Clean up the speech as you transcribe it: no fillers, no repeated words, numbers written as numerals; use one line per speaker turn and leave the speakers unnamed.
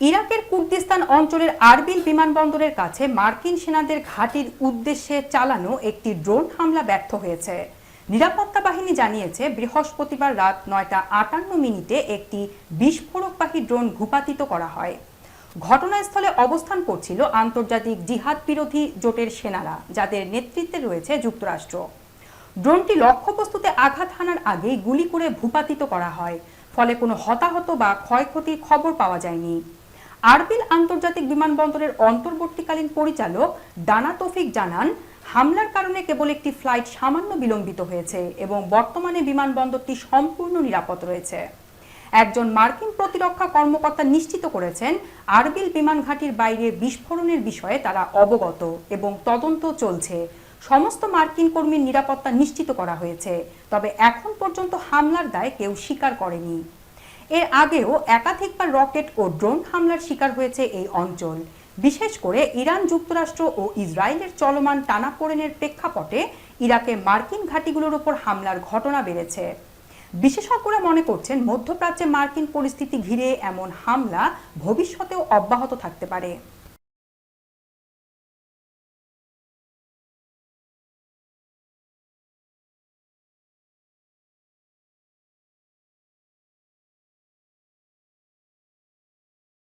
ইরাকের কুর্দিস্তান অঞ্চলের আরবিল বিমানবন্দরের কাছে মার্কিন সেনাদের ঘাঁটির উদ্দেশ্যে চালানো একটি ড্রোন হামলা ব্যর্থ হয়েছে। নিরাপত্তা বাহিনী জানিয়েছে বৃহস্পতিবার রাত ৯টা ৫৮ একটি বিস্ফোরকবাহী ড্রোন ভূপাতিত করা হয়। ঘটনাস্থলে অবস্থান করছিল আন্তর্জাতিক জিহাদ বিরোধী জোটের সেনারা, যাদের নেতৃত্বে রয়েছে যুক্তরাষ্ট্র। ড্রোনটি লক্ষ্যবস্তুতে আঘাত হানার আগেই গুলি করে ভূপাতিত করা হয়, ফলে কোনো হতাহত বা ক্ষয়ক্ষতির খবর পাওয়া যায়নি। আরবিল আন্তর্জাতিক বিমানবন্দরের অন্তর্বর্তীকালীন পরিচালক ডানা তৌফিক জানান, হামলার কারণে কেবল একটি ফ্লাইট সামান্য বিলম্বিত হয়েছে এবং বর্তমানে বিমানবন্দরটি সম্পূর্ণ নিরাপদ রয়েছে। একজন মার্কিন প্রতিরক্ষা কর্মকর্তা নিশ্চিত করেছেন, আরবিল বিমান ঘাঁটির বাইরে বিস্ফোরণের বিষয়ে তারা অবগত এবং তদন্ত চলছে। সমস্ত মার্কিন কর্মীর নিরাপত্তা নিশ্চিত করা হয়েছে, তবে এখন পর্যন্ত হামলার দায় কেউ স্বীকার করেনি। এর আগেও একাধিকবার রকেট ও ড্রোন হামলার শিকার হয়েছে এই অঞ্চল। বিশেষ করে ইরান, যুক্তরাষ্ট্র ও ইসরায়েলের চলমান টানাপোড়েনের প্রেক্ষাপটে ইরাকে মার্কিন ঘাঁটিগুলোর উপর হামলার ঘটনা বেড়েছে। বিশেষজ্ঞরা মনে করছেন, মধ্যপ্রাচ্যে মার্কিন পরিস্থিতি ঘিরে এমন হামলা ভবিষ্যতেও অব্যাহত থাকতে পারে।